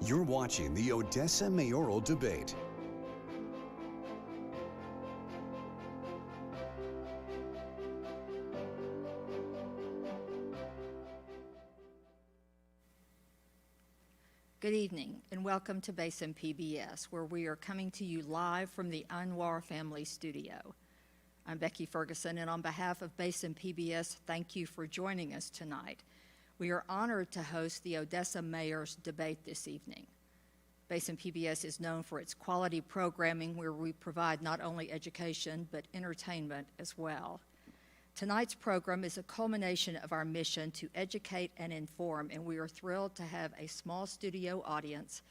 You're watching the Odessa Mayoral Debate. Good evening and welcome to Basin PBS, where we are coming to you live from the Anwar family studio. I'm Becky Ferguson, and on behalf of Basin PBS, thank you for joining us tonight. We are honored to host the Odessa Mayor's debate this evening. Basin PBS is known for its quality programming, where we provide not only education but entertainment as well. Tonight's program is a culmination of our mission to educate and inform, and we are thrilled to have a small studio audience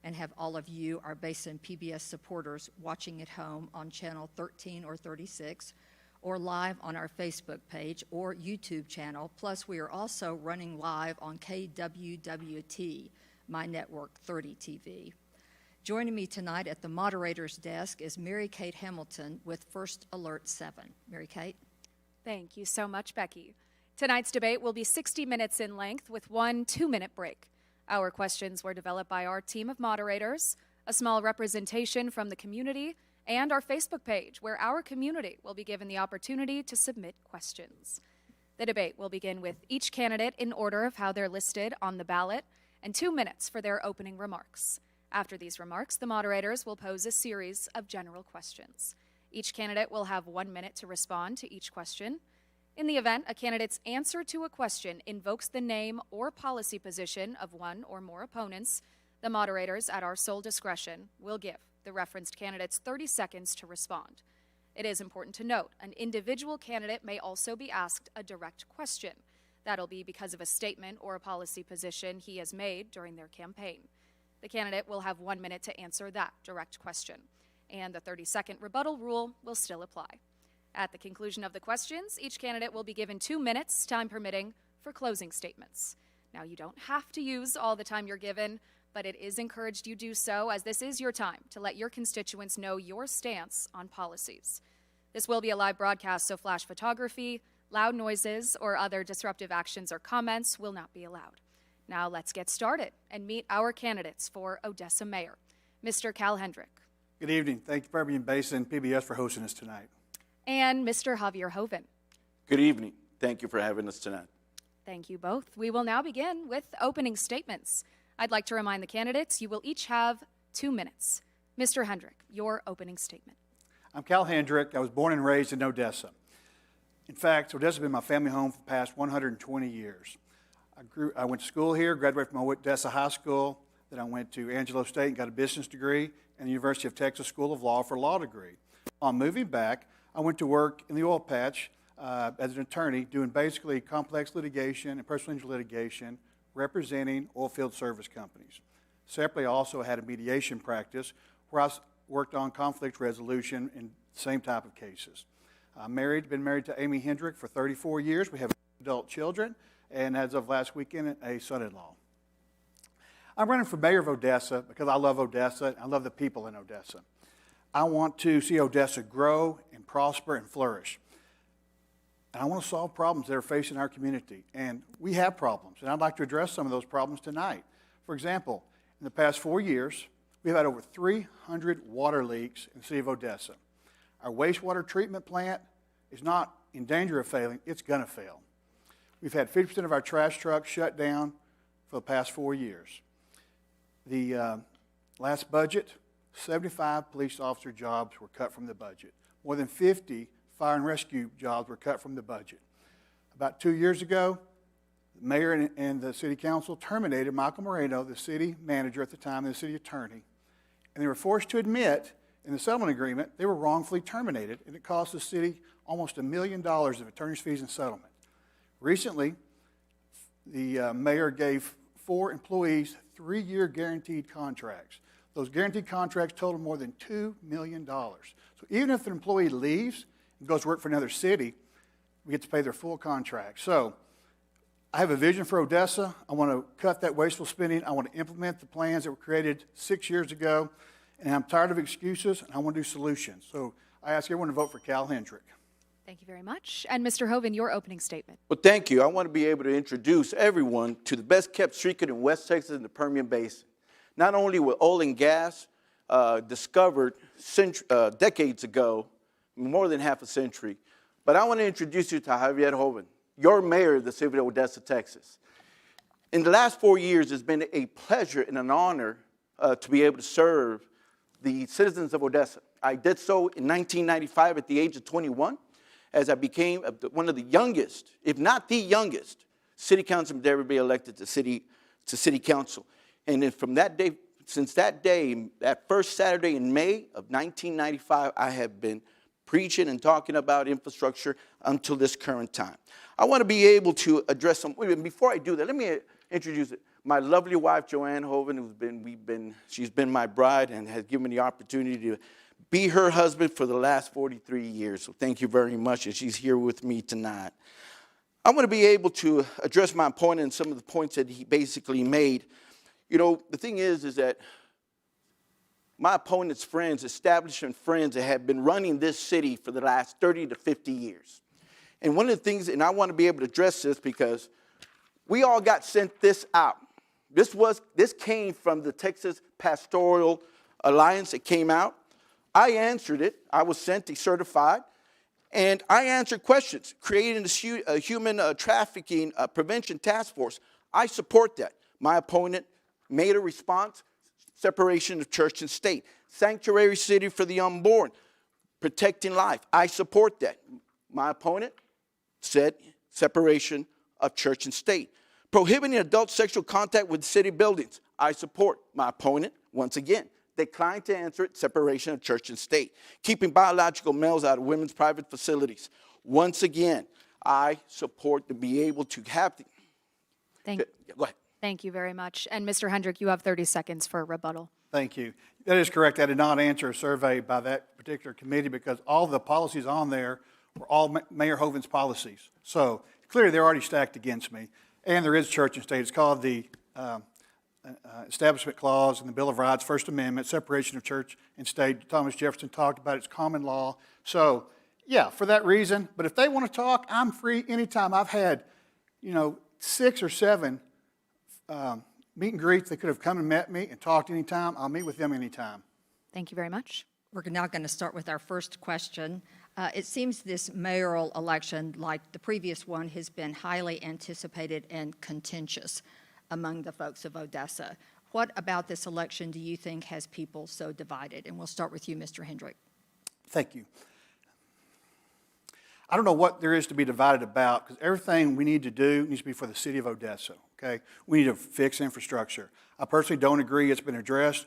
and have all of you, our Basin PBS supporters, watching at home on channel 13 or 36, or live on our Facebook page or YouTube channel. Plus, we are also running live on KWWT, my network 30 TV. Joining me tonight at the moderator's desk is Mary Kate Hamilton with First Alert 7. Mary Kate? Thank you so much, Becky. Tonight's debate will be 60 minutes in length with one 2-minute break. Our questions were developed by our team of moderators, a small representation from the community, and our Facebook page, where our community will be given the opportunity to submit questions. The debate will begin with each candidate in order of how they're listed on the ballot, and 2 minutes for their opening remarks. After these remarks, the moderators will pose a series of general questions. Each candidate will have 1 minute to respond to each question. In the event a candidate's answer to a question invokes the name or policy position of one or more opponents, the moderators, at our sole discretion, will give the referenced candidates 30 seconds to respond. It is important to note, an individual candidate may also be asked a direct question. That'll be because of a statement or a policy position he has made during their campaign. The candidate will have 1 minute to answer that direct question, and the 30-second rebuttal rule will still apply. At the conclusion of the questions, each candidate will be given 2 minutes, time permitting, for closing statements. Now, you don't have to use all the time you're given, but it is encouraged you do so, as this is your time to let your constituents know your stance on policies. This will be a live broadcast, so flash photography, loud noises, or other disruptive actions or comments will not be allowed. Now let's get started and meet our candidates for Odessa Mayor. Mr. Cal Hendrick. Good evening. Thank you for being Basin PBS for hosting us tonight. And Mr. Javier Hoven. Good evening. Thank you for having us tonight. Thank you both. We will now begin with opening statements. I'd like to remind the candidates you will each have 2 minutes. Mr. Hendrick, your opening statement. I'm Cal Hendrick. I was born and raised in Odessa. In fact, Odessa has been my family home for the past 120 years. I went to school here, graduated from Odessa High School. Then I went to Angelo State and got a business degree, and the University of Texas School of Law for a law degree. On moving back, I went to work in the oil patch as an attorney, doing basically complex litigation and personal injury litigation, representing oil field service companies. Separately, I also had a mediation practice where I worked on conflict resolution in the same type of cases. I'm been married to Amy Hendrick for 34 years. We have adult children, and as of last weekend, a son-in-law. I'm running for mayor of Odessa because I love Odessa, and I love the people in Odessa. I want to see Odessa grow and prosper and flourish. And I want to solve problems that are facing our community. And we have problems, and I'd like to address some of those problems tonight. For example, in the past 4 years, we've had over 300 water leaks in the city of Odessa. Our wastewater treatment plant is not in danger of failing, it's going to fail. We've had 50% of our trash trucks shut down for the past 4 years. The last budget, 75 police officer jobs were cut from the budget. More than 50 fire and rescue jobs were cut from the budget. About 2 years ago, the mayor and the city council terminated Michael Moreno, the city manager at the time, and the city attorney. And they were forced to admit in the settlement agreement they were wrongfully terminated, and it cost the city almost $1 million of attorney's fees and settlement. Recently, the mayor gave 4 employees 3-year guaranteed contracts. Those guaranteed contracts total more than $2 million. So even if an employee leaves and goes to work for another city, we get to pay their full contract. So I have a vision for Odessa. I want to cut that wasteful spending. I want to implement the plans that were created 6 years ago. And I'm tired of excuses, and I want to do solutions. So I ask everyone to vote for Cal Hendrick. Thank you very much. And Mr. Hoven, your opening statement. Well, thank you. I want to be able to introduce everyone to the best kept secret in West Texas and the Permian Basin. not only was oil and gas discovered decades ago, more than half a century, but I want to introduce you to Javier Joven, your mayor of the city of Odessa, Texas. In the last 4 years, it's been a pleasure and an honor to be able to serve the citizens of Odessa. I did so in 1995 at the age of 21, as I became one of the youngest, if not the youngest, city councilman to ever be elected to city council. And then from that day, since that day, that first Saturday in May of 1995, I have been preaching and talking about infrastructure until this current time. I want to be able to address some. Before I do that, let me introduce my lovely wife, Joanne Joven, she's been my bride and has given me the opportunity to be her husband for the last 43 years. So thank you very much, and she's here with me tonight. I want to be able to address my opponent and some of the points that he basically made. You know, the thing is that my opponent's friends, establishment friends that have been running this city for the last 30 to 50 years. And one of the things, and I want to be able to address this because we all got sent this out. This came from the Texas Pastoral Alliance. It came out. I answered it. I was sent a certified. And I answered questions, creating a human trafficking prevention task force. I support that. My opponent made a response, separation of church and state. Sanctuary city for the unborn, protecting life. I support that. My opponent said separation of church and state. Prohibiting adult sexual contact with city buildings. I support. My opponent, once again, declined to answer it, separation of church and state. Keeping biological males out of women's private facilities. Once again, I support to be able to have the... Go ahead. Thank you very much. And Mr. Hendrick, you have 30 seconds for a rebuttal. Thank you. That is correct. I did not answer a survey by that particular committee because all the policies on there were all Mayor Joven's policies. So clearly they're already stacked against me. And there is church and state. It's called the Establishment Clause in the Bill of Rights, First Amendment, separation of church and state. Thomas Jefferson talked about it. It's common law. So, yeah, for that reason. But if they want to talk, I'm free anytime. I've had, 6 or 7 meet and greets. They could have come and met me and talked anytime. I'll meet with them anytime. Thank you very much. We're now going to start with our first question. It seems this mayoral election, like the previous one, has been highly anticipated and contentious among the folks of Odessa. What about this election do you think has people so divided? And we'll start with you, Mr. Hendrick. Thank you. I don't know what there is to be divided about because everything we need to do needs to be for the city of Odessa, okay? We need to fix infrastructure. I personally don't agree it's been addressed.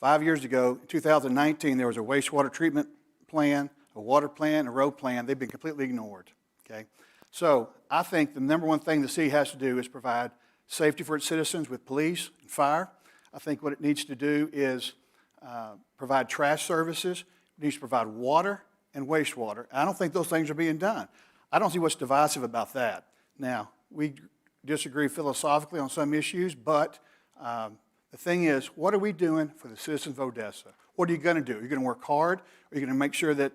5 years ago, in 2019, there was a wastewater treatment plan, a water plan, a road plan. They've been completely ignored, okay? So I think the number one thing the city has to do is provide safety for its citizens with police and fire. I think what it needs to do is provide trash services. It needs to provide water and wastewater. I don't think those things are being done. I don't see what's divisive about that. Now, we disagree philosophically on some issues, but the thing is, what are we doing for the citizens of Odessa? What are you going to do? Are you going to work hard? Are you going to make sure that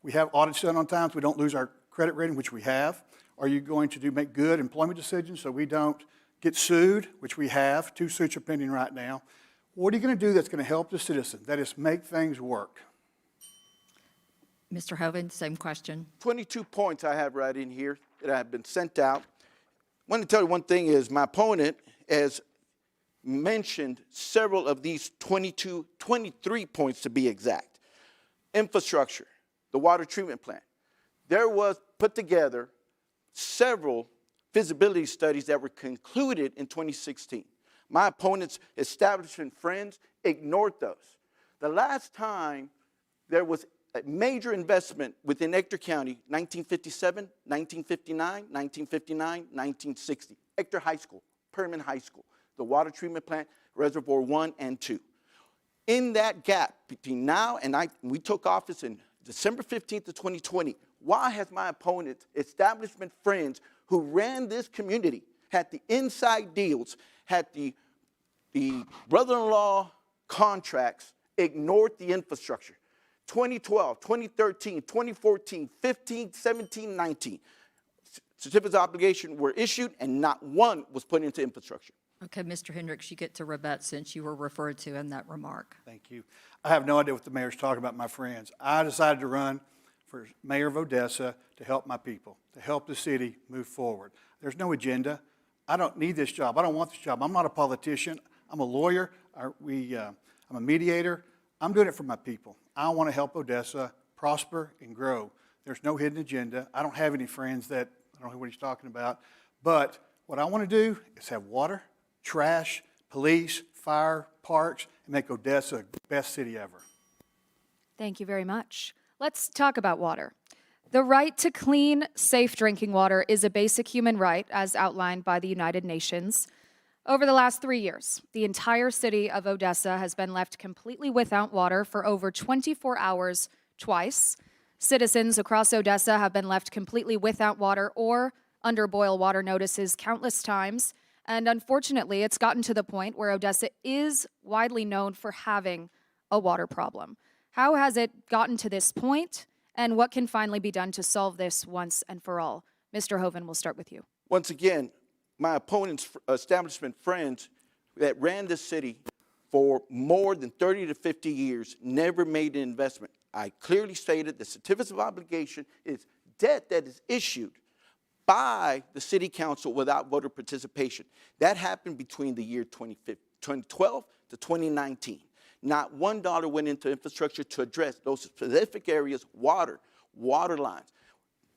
we have audits done on time so we don't lose our credit rating, which we have? Are you going to make good employment decisions so we don't get sued, which we have? 2 suits are pending right now. What are you going to do that's going to help the citizens? That is, make things work. Mr. Joven, same question. 22 points I have right in here that have been sent out. I want to tell you one thing is my opponent has mentioned several of these 23 points to be exact. Infrastructure, the water treatment plant. There was put together several feasibility studies that were concluded in 2016. My opponent's establishment friends ignored those. The last time there was a major investment within Ector County, 1957, 1959, 1959, 1960. Ector High School, Perman High School, the water treatment plant, Reservoir 1 and 2. In that gap between now and we took office in December 15th of 2020, why has my opponent's establishment friends who ran this community, had the inside deals, had the brother-in-law contracts, ignored the infrastructure? 2012, 2013, 2014, 15, 17, 19. Certificates of obligation were issued and not one was put into infrastructure. Okay, Mr. Hendricks, you get to rebut since you were referred to in that remark. Thank you. I have no idea what the mayor's talking about, my friends. I decided to run for mayor of Odessa to help my people, to help the city move forward. There's no agenda. I don't need this job. I don't want this job. I'm not a politician. I'm a lawyer. I'm a mediator. I'm doing it for my people. I want to help Odessa prosper and grow. There's no hidden agenda. I don't have any friends that, I don't know what he's talking about. But what I want to do is have water, trash, police, fire, parks, and make Odessa the best city ever. Thank you very much. Let's talk about water. The right to clean, safe drinking water is a basic human right as outlined by the United Nations. Over the last 3 years, the entire city of Odessa has been left completely without water for over 24 hours twice. Citizens across Odessa have been left completely without water or under boil water notices countless times. And unfortunately, it's gotten to the point where Odessa is widely known for having a water problem. How has it gotten to this point, and what can finally be done to solve this once and for all? Mr. Hoven, we'll start with you. Once again, my opponent's establishment friends that ran the city for more than 30 to 50 years never made an investment. I clearly stated the certificate of obligation is debt that is issued by the city council without voter participation. That happened between the year 2012 to 2019. Not $1 went into infrastructure to address those specific areas, water lines.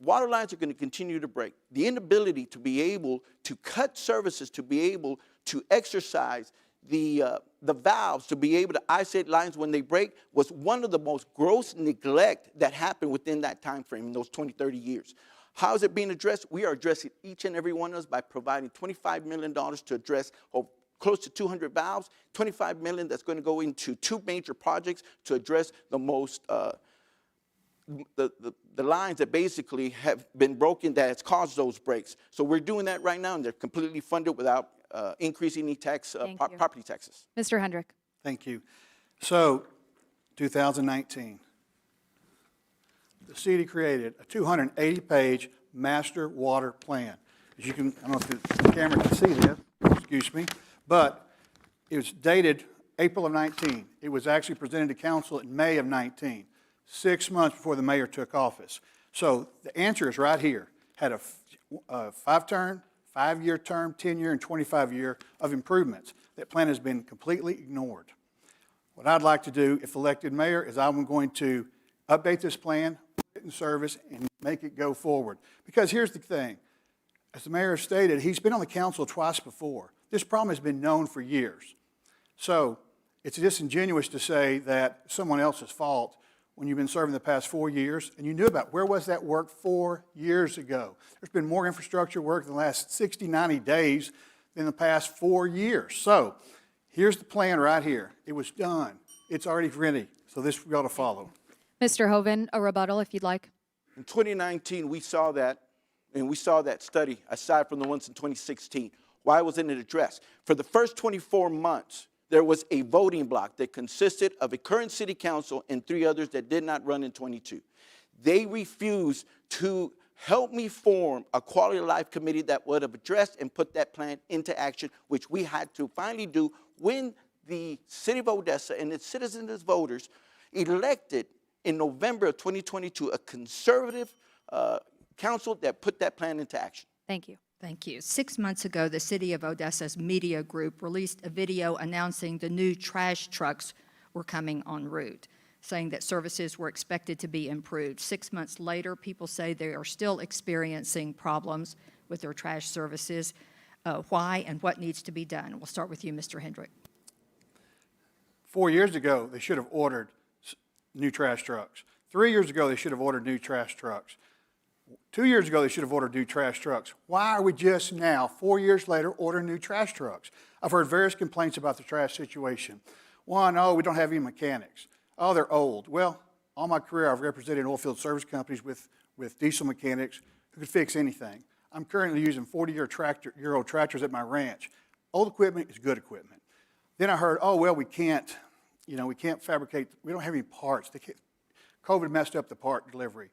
Water lines are going to continue to break. The inability to be able to cut services, to be able to exercise the valves, to be able to isolate lines when they break was one of the most gross neglect that happened within that time frame in those 20, 30 years. How is it being addressed? We are addressing each and every one of us by providing $25 million to address close to 200 valves, $25 million that's going to go into 2 major projects to address the most, the lines that basically have been broken that has caused those breaks. So we're doing that right now, and they're completely funded without increasing any tax, property taxes. Mr. Hendrick. Thank you. So, 2019. The city created a 280-page master water plan. As you can, I don't know if the camera can see this, excuse me, but it was dated April of 19. It was actually presented to council in May of 19, 6 months before the mayor took office. So the answer is right here. Had a 5-year term, 10-year, and 25-year of improvements. That plan has been completely ignored. What I'd like to do, if elected mayor, is I'm going to update this plan, put it in service, and make it go forward. Because here's the thing. As the mayor stated, he's been on the council twice before. This problem has been known for years. So it's disingenuous to say that someone else's fault when you've been serving the past 4 years and you knew about where was that work 4 years ago. There's been more infrastructure work in the last 60, 90 days than the past 4 years. So here's the plan right here. It was done. It's already ready. So this we ought to follow. Mr. Hoven, a rebuttal if you'd like. In 2019, we saw that, and we saw that study, aside from the ones in 2016. Why wasn't it addressed? For the first 24 months, there was a voting block that consisted of a current city council and 3 others that did not run in 22. They refused to help me form a quality of life committee that would have addressed and put that plan into action, which we had to finally do when the city of Odessa and its citizens as voters elected in November of 2022 a conservative council that put that plan into action. Thank you. Thank you. 6 months ago, the City of Odessa's media group released a video announcing the new trash trucks were coming en route, saying that services were expected to be improved. 6 months later, people say they are still experiencing problems with their trash services. Why and what needs to be done? We'll start with you, Mr. Hendrick. 4 years ago, they should have ordered new trash trucks. 3 years ago, they should have ordered new trash trucks. 2 years ago, they should have ordered new trash trucks. Why are we just now, 4 years later, ordering new trash trucks? I've heard various complaints about the trash situation. One, oh, we don't have any mechanics. Oh, they're old. Well, all my career, I've represented oilfield service companies with diesel mechanics who could fix anything. I'm currently using 40-year-old tractors at my ranch. Old equipment is good equipment. Then I heard, oh, well, we can't fabricate, we don't have any parts. COVID messed up the part delivery.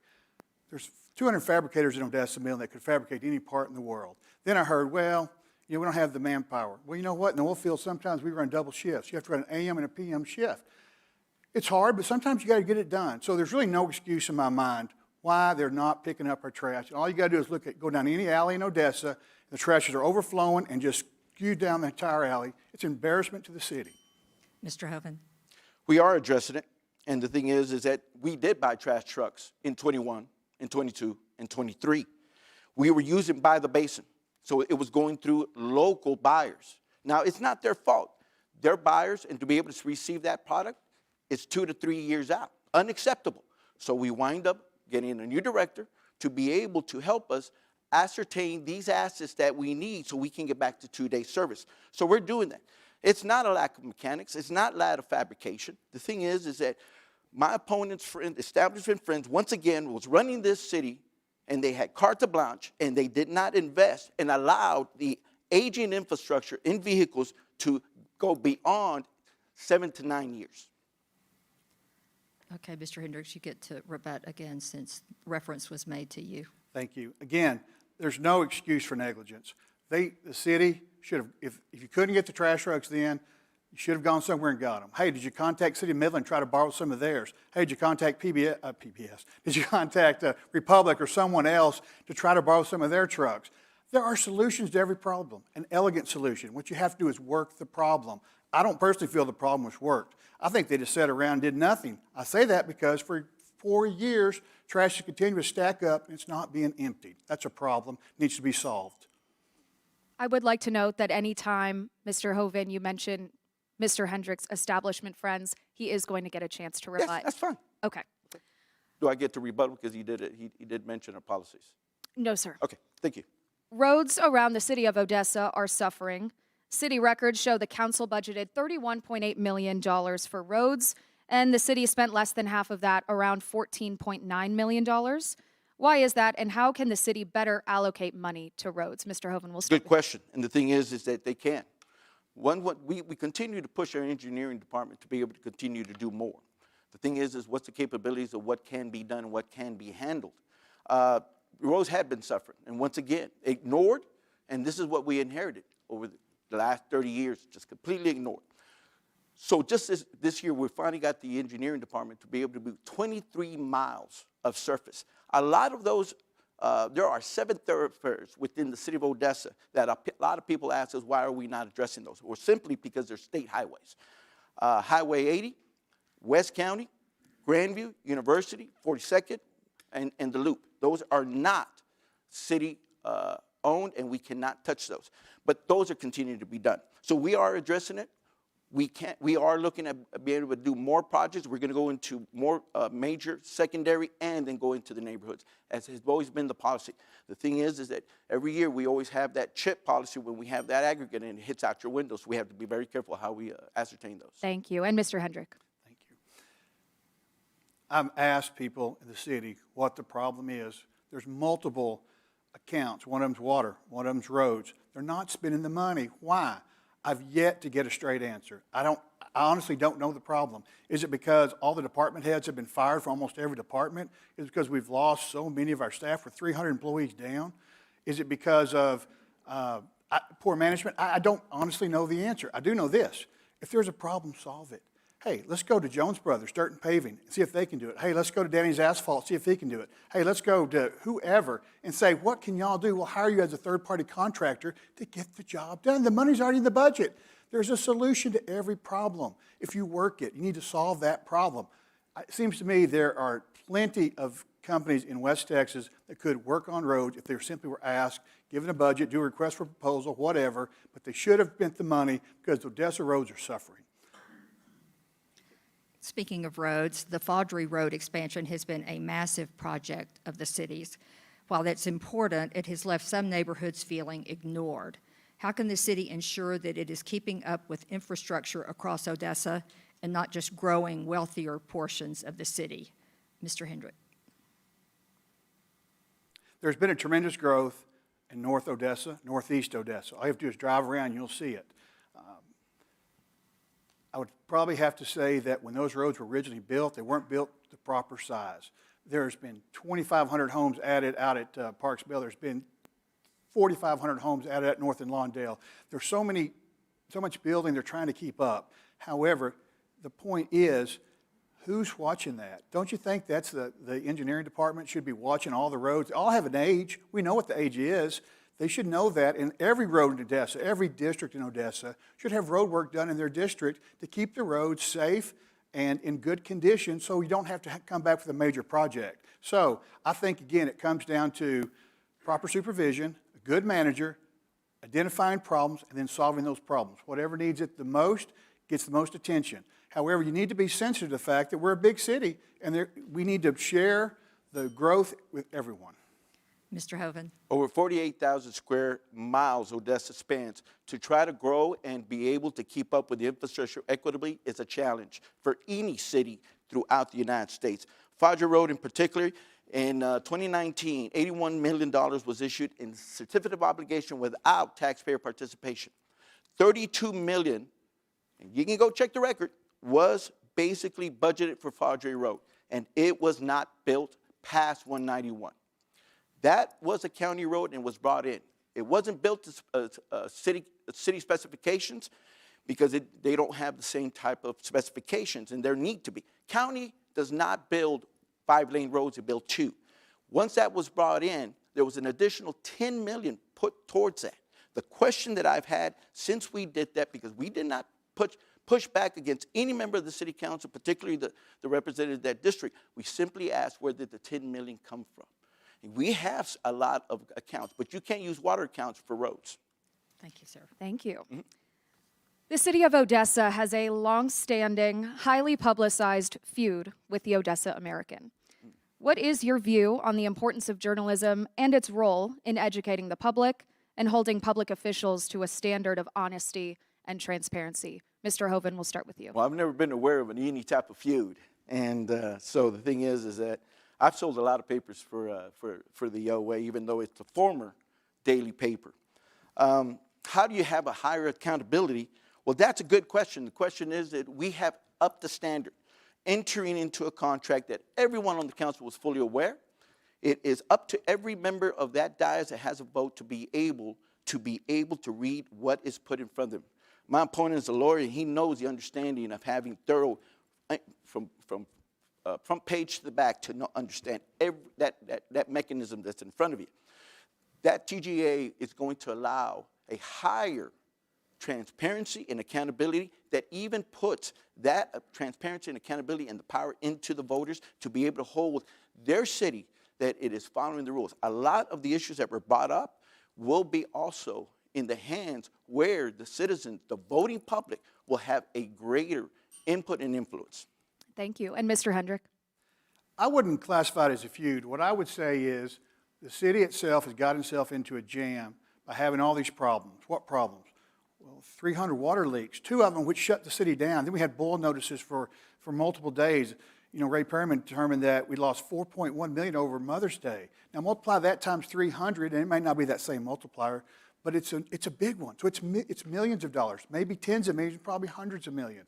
There's 200 fabricators in Odessa Mill that could fabricate any part in the world. Then I heard, well, You know, we don't have the manpower. Well, you know what? In the oil field, sometimes we run double shifts. You have to run an AM and a PM shift. It's hard, but sometimes you got to get it done. So there's really no excuse in my mind why they're not picking up our trash. And all you got to do is go down any alley in Odessa. The trashes are overflowing and just spew down the entire alley. It's an embarrassment to the city. Mr. Hoven. We are addressing it, and the thing is that we did buy trash trucks in 21, in 22, and 23. We were using by the basin, so it was going through local buyers. Now, it's not their fault. They're buyers, and to be able to receive that product, it's 2 to 3 years out. Unacceptable. So we wind up getting a new director to be able to help us ascertain these assets that we need so we can get back to 2-day service. So we're doing that. It's not a lack of mechanics. It's not lack of fabrication. The thing is that my opponent's friend, establishment friends, once again, was running this city, and they had carte blanche, and they did not invest and allowed the aging infrastructure in vehicles to go beyond 7 to 9 years. Okay, Mr. Hendricks, you get to rebut again since reference was made to you. Thank you. Again, there's no excuse for negligence. The city should have, if you couldn't get the trash trucks then, you should have gone somewhere and got them. Hey, did you contact City of Midland and try to borrow some of theirs? Hey, did you contact PBS? Did you contact Republic or someone else to try to borrow some of their trucks? There are solutions to every problem, an elegant solution. What you have to do is work the problem. I don't personally feel the problem was worked. I think they just sat around and did nothing. I say that because for 4 years, trash is continuing to stack up and it's not being emptied. That's a problem, needs to be solved. I would like to note that anytime, Mr. Hoven, you mention Mr. Hendricks' establishment friends, he is going to get a chance to rebut. Yes, that's fine. Okay. Do I get to rebuttal because he did mention our policies? No, sir. Okay, thank you. Roads around the city of Odessa are suffering. City records show the council budgeted $31.8 million for roads, and the city spent less than half of that, around $14.9 million. Why is that, and how can the city better allocate money to roads? Mr. Hoven, we'll start. Good question, and the thing is that they can. We continue to push our engineering department to be able to continue to do more. The thing is what's the capabilities of what can be done and what can be handled. Roads had been suffering, and once again, ignored, and this is what we inherited over the last 30 years, just completely ignored. So just this year, we finally got the engineering department to be able to do 23 miles of surface. A lot of those, there are 7 thoroughfares within the city of Odessa that a lot of people ask us, why are we not addressing those? Or simply because they're state highways. Highway 80, West County, Grandview, University, 42nd, and the Loop. Those are not city owned, and we cannot touch those. But those are continuing to be done. So we are addressing it. We are looking at being able to do more projects. We're going to go into more major, secondary, and then go into the neighborhoods, as has always been the policy. The thing is that every year we always have that chip policy when we have that aggregate and it hits out your windows. We have to be very careful how we ascertain those. Thank you. And Mr. Hendrick. Thank you. I've asked people in the city what the problem is. There's multiple accounts. One of them's water, one of them's roads. They're not spending the money. Why? I've yet to get a straight answer. I honestly don't know the problem. Is it because all the department heads have been fired from almost every department? Is it because we've lost so many of our staff? We're 300 employees down? Is it because of poor management? I don't honestly know the answer. I do know this. If there's a problem, solve it. Hey, let's go to Jones Brothers, Dirt and Paving, and see if they can do it. Hey, let's go to Danny's Asphalt, see if he can do it. Hey, let's go to whoever and say, what can y'all do? We'll hire you as a third-party contractor to get the job done. The money's already in the budget. There's a solution to every problem. If you work it, you need to solve that problem. It seems to me there are plenty of companies in West Texas that could work on roads if they simply were asked, given a budget, do a request for proposal, whatever, but they should have spent the money because the Odessa roads are suffering. Speaking of roads, the Faudree Road expansion has been a massive project of the city's. While that's important, it has left some neighborhoods feeling ignored. How can the city ensure that it is keeping up with infrastructure across Odessa and not just growing wealthier portions of the city? Mr. Hendrick. There's been a tremendous growth in North Odessa, Northeast Odessa. All you have to do is drive around and you'll see it. I would probably have to say that when those roads were originally built, they weren't built the proper size. There's been 2,500 homes added out at Parks Bell. There's been 4,500 homes added at North and Lawndale. There's so much building they're trying to keep up. However, the point is, who's watching that? Don't you think that's the engineering department should be watching all the roads? They all have an age. We know what the age is. They should know that, and every road in Odessa, every district in Odessa should have road work done in their district to keep the roads safe and in good condition so you don't have to come back with a major project. So I think, again, it comes down to proper supervision, a good manager, identifying problems, and then solving those problems. Whatever needs it the most gets the most attention. However, you need to be sensitive to the fact that we're a big city, and we need to share the growth with everyone. Mr. Hoven. Over 48,000 square miles Odessa spans. To try to grow and be able to keep up with the infrastructure equitably is a challenge for any city throughout the United States. Fodger Road in particular, in 2019, $81 million was issued in certificate of obligation without taxpayer participation. $32 million, and you can go check the record, was basically budgeted for Fodger Road, and it was not built past 191. That was a county road and was brought in. It wasn't built to city specifications because they don't have the same type of specifications, and there need to be. County does not build 5-lane roads, it built 2. Once that was brought in, there was an additional $10 million put towards that. The question that I've had since we did that, because we did not push back against any member of the city council, particularly the representative of that district, we simply asked, where did the $10 million come from? We have a lot of accounts, but you can't use water accounts for roads. Thank you, sir. Thank you. The city of Odessa has a long-standing, highly publicized feud with the Odessa American. What is your view on the importance of journalism and its role in educating the public and holding public officials to a standard of honesty and transparency? Mr. Hoven, we'll start with you. Well, I've never been aware of any type of feud. And so the thing is that I've sold a lot of papers for the OA, even though it's a former daily paper. How do you have a higher accountability? Well, that's a good question. The question is that we have upped the standard, entering into a contract that everyone on the council was fully aware. It is up to every member of that dais that has a vote to be able to read what is put in front of them. My opponent is a lawyer, and he knows the understanding of having thorough, from front page to the back, to understand that mechanism that's in front of you. That TGA is going to allow a higher transparency and accountability that even puts that transparency and accountability and the power into the voters to be able to hold their city that it is following the rules. A lot of the issues that were brought up will be also in the hands where the citizens, the voting public, will have a greater input and influence. Thank you. And Mr. Hendrick? I wouldn't classify it as a feud. What I would say is the city itself has got itself into a jam by having all these problems. What problems? Well, 300 water leaks, 2 of them which shut the city down. Then we had boil notices for multiple days. You know, Ray Perryman determined that we lost $4.1 million over Mother's Day. Now multiply that times 300, and it might not be that same multiplier, but it's a big one. So it's millions of dollars, maybe tens of millions, probably hundreds of millions.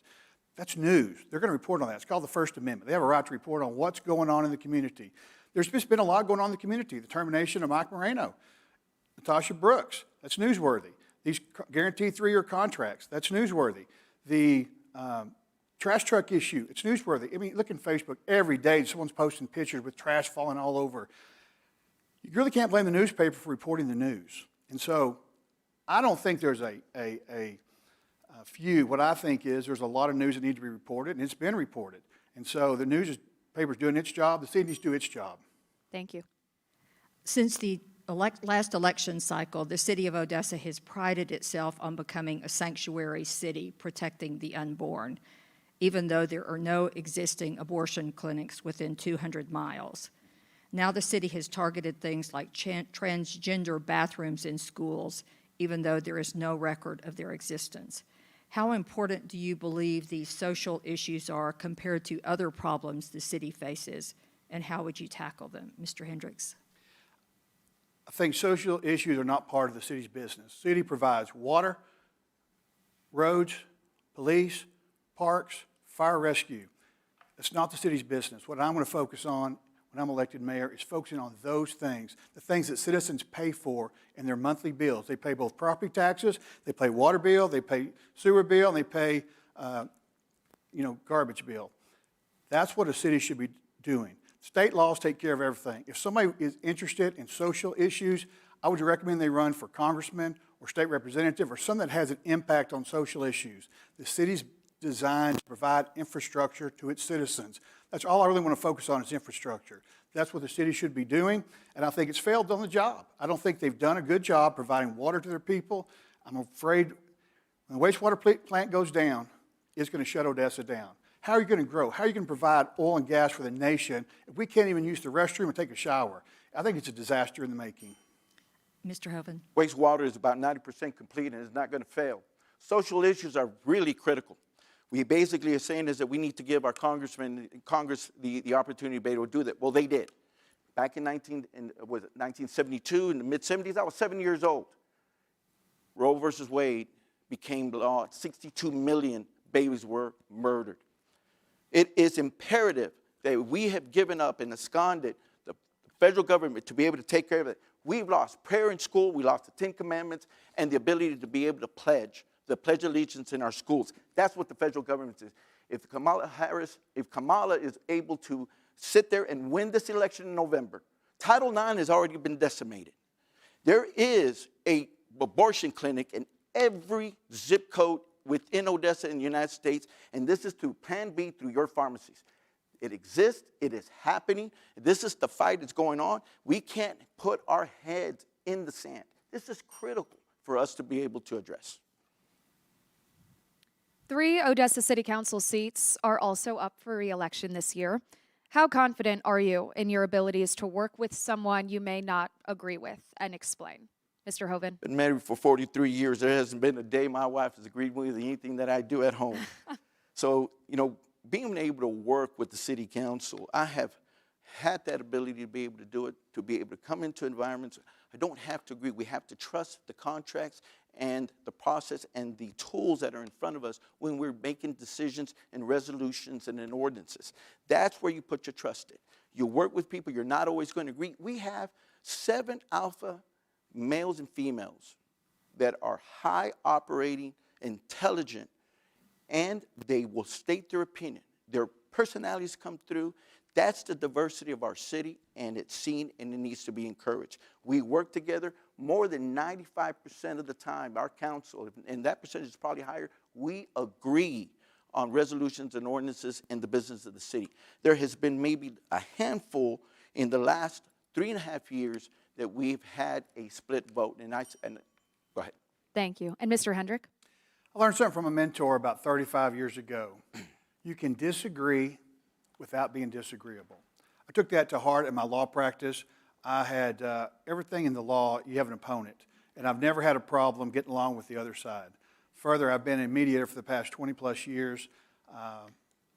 That's news. They're going to report on that. It's called the First Amendment. They have a right to report on what's going on in the community. There's just been a lot going on in the community. The termination of Mike Moreno, Natasha Brooks, that's newsworthy. These guaranteed 3-year contracts, that's newsworthy. The trash truck issue, it's newsworthy. I mean, look in Facebook every day, someone's posting pictures with trash falling all over. You really can't blame the newspaper for reporting the news. And so I don't think there's a few. What I think is there's a lot of news that needs to be reported, and it's been reported. And so the newspaper's doing its job. The city needs to do its job. Thank you. Since the last election cycle, the city of Odessa has prided itself on becoming a sanctuary city protecting the unborn, even though there are no existing abortion clinics within 200 miles. Now the city has targeted things like transgender bathrooms in schools, even though there is no record of their existence. How important do you believe these social issues are compared to other problems the city faces, and how would you tackle them? Mr. Hendricks. I think social issues are not part of the city's business. The city provides water, roads, police, parks, fire rescue. It's not the city's business. What I'm going to focus on when I'm elected mayor is focusing on those things, the things that citizens pay for in their monthly bills. They pay both property taxes, they pay water bill, they pay sewer bill, and they pay garbage bill. That's what a city should be doing. State laws take care of everything. If somebody is interested in social issues, I would recommend they run for congressman or state representative or something that has an impact on social issues. The city's designed to provide infrastructure to its citizens. That's all I really want to focus on is infrastructure. That's what the city should be doing, and I think it's failed on the job. I don't think they've done a good job providing water to their people. I'm afraid when the wastewater plant goes down, it's going to shut Odessa down. How are you going to grow? How are you going to provide oil and gas for the nation if we can't even use the restroom and take a shower? I think it's a disaster in the making. Mr. Hoven. Wastewater is about 90% complete and it's not going to fail. Social issues are really critical. We basically are saying is that we need to give our Congress the opportunity to be able to do that. Well, they did. Back in 1972, in the mid-70s, I was 7 years old. Roe versus Wade became law. 62 million babies were murdered. It is imperative that we have given up and absconded the federal government to be able to take care of it. We've lost prayer in school, we lost the Ten Commandments, and the ability to be able to pledge allegiance in our schools. That's what the federal government is. If Kamala is able to sit there and win this election in November, Title IX has already been decimated. There is an abortion clinic in every zip code within Odessa in the United States, and this is through Plan B through your pharmacies. It exists, it is happening. This is the fight that's going on. We can't put our heads in the sand. This is critical for us to be able to address. 3 Odessa City Council seats are also up for re-election this year. How confident are you in your abilities to work with someone you may not agree with, and explain? Mr. Hoven. Been married for 43 years. There hasn't been a day my wife has agreed with anything that I do at home. So, being able to work with the city council, I have had that ability to be able to do it, to be able to come into environments. I don't have to agree. We have to trust the contracts and the process and the tools that are in front of us when we're making decisions and resolutions and in ordinances. That's where you put your trust in. You work with people. You're not always going to agree. We have 7 alpha males and females that are high operating, intelligent, and they will state their opinion. Their personalities come through. That's the diversity of our city, and it's seen and it needs to be encouraged. We work together more than 95% of the time. Our council, and that percentage is probably higher, we agree on resolutions and ordinances in the business of the city. There has been maybe a handful in the last 3.5 years that we've had a split vote. And go ahead. Thank you. And Mr. Hendrick? I learned something from a mentor about 35 years ago. You can disagree without being disagreeable. I took that to heart in my law practice. I had everything in the law, you have an opponent. And I've never had a problem getting along with the other side. Further, I've been a mediator for the past 20 plus years.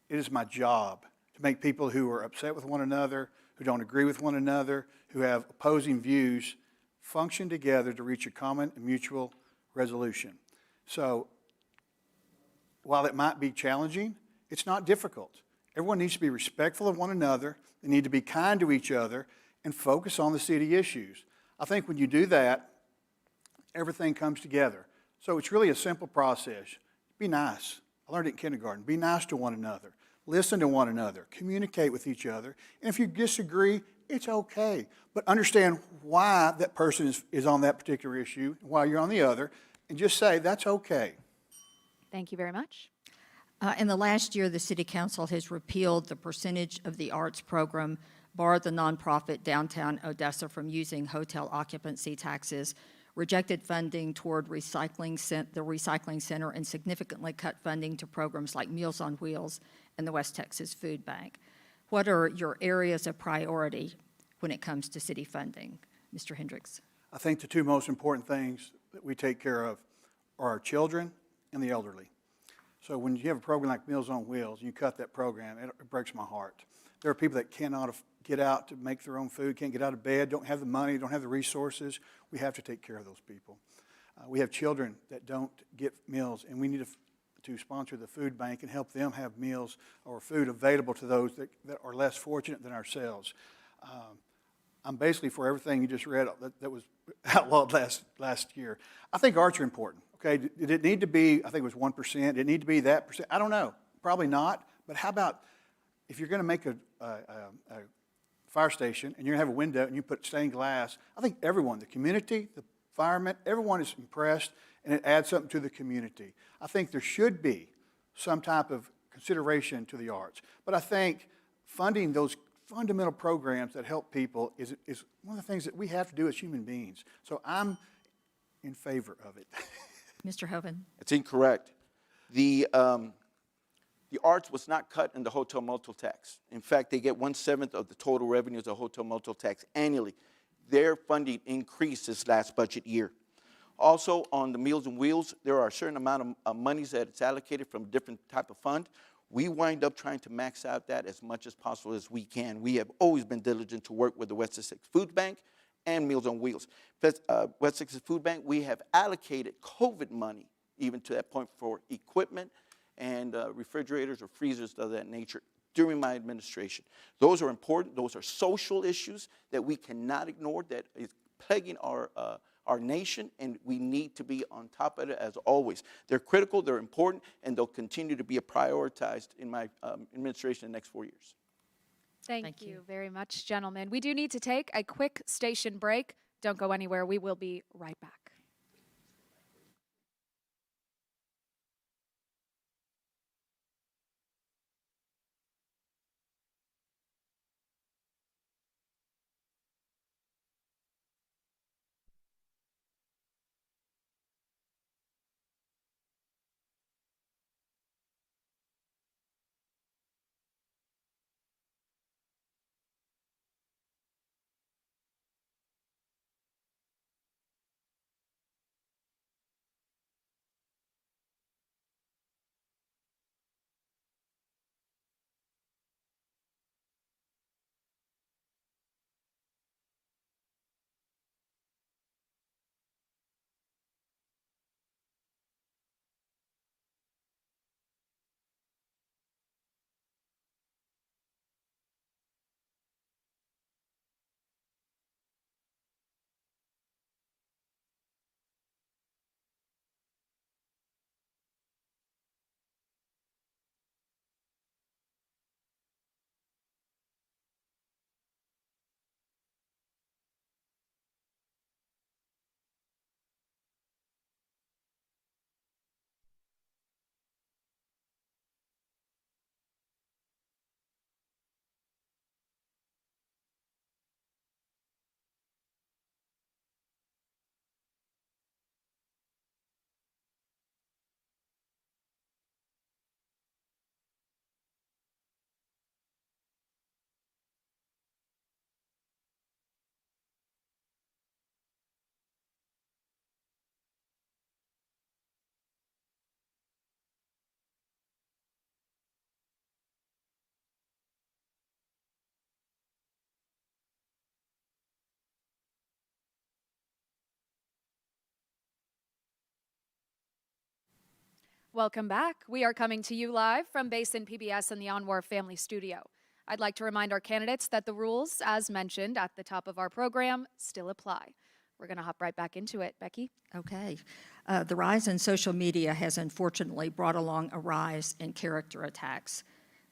It is my job to make people who are upset with one another, who don't agree with one another, who have opposing views, function together to reach a common and mutual resolution. So, while it might be challenging, it's not difficult. Everyone needs to be respectful of one another. They need to be kind to each other and focus on the city issues. I think when you do that, everything comes together. So it's really a simple process. Be nice. I learned it in kindergarten. Be nice to one another. Listen to one another. Communicate with each other. And if you disagree, it's okay. But understand why that person is on that particular issue, why you're on the other, and just say, that's okay. Thank you very much. In the last year, the City Council has repealed the percentage of the arts program, barred the nonprofit Downtown Odessa from using hotel occupancy taxes, rejected funding toward the recycling center, and significantly cut funding to programs like Meals on Wheels and the West Texas Food Bank. What are your areas of priority when it comes to city funding? Mr. Hendricks. I think the 2 most important things that we take care of are our children and the elderly. So when you have a program like Meals on Wheels, and you cut that program, it breaks my heart. There are people that cannot get out to make their own food, can't get out of bed, don't have the money, don't have the resources. We have to take care of those people. We have children that don't get meals, and we need to sponsor the food bank and help them have meals or food available to those that are less fortunate than ourselves. I'm basically for everything you just read that was outlawed last year. I think arts are important. Okay, did it need to be? I think it was 1%. Did it need to be that percent? I don't know. Probably not. But how about if you're going to make a fire station and you're going to have a window and you put stained glass? I think everyone, the community, the firemen, everyone is impressed, and it adds something to the community. I think there should be some type of consideration to the arts. But I think funding those fundamental programs that help people is one of the things that we have to do as human beings. So I'm in favor of it. Mr. Hoven? It's incorrect. The arts was not cut in the hotel motel tax. In fact, they get 1/7 of the total revenues of hotel motel tax annually. Their funding increased this last budget year. Also, on the Meals on Wheels, there are a certain amount of monies that it's allocated from a different type of fund. We wind up trying to max out that as much as possible as we can. We have always been diligent to work with the West Essex Food Bank and Meals on Wheels. West Essex Food Bank, we have allocated COVID money, even to that point, for equipment and refrigerators or freezers of that nature during my administration. Those are important. Those are social issues that we cannot ignore, that is plaguing our nation, and we need to be on top of it as always. They're critical, they're important, and they'll continue to be prioritized in my administration in the next 4 years. Thank you very much, gentlemen. We do need to take a quick station break. Don't go anywhere. We will be right back. Welcome back. We are coming to you live from Basin PBS and the Anwar Family Studio. I'd like to remind our candidates that the rules, as mentioned at the top of our program, still apply. We're going to hop right back into it. Becky? Okay. The rise in social media has unfortunately brought along a rise in character attacks,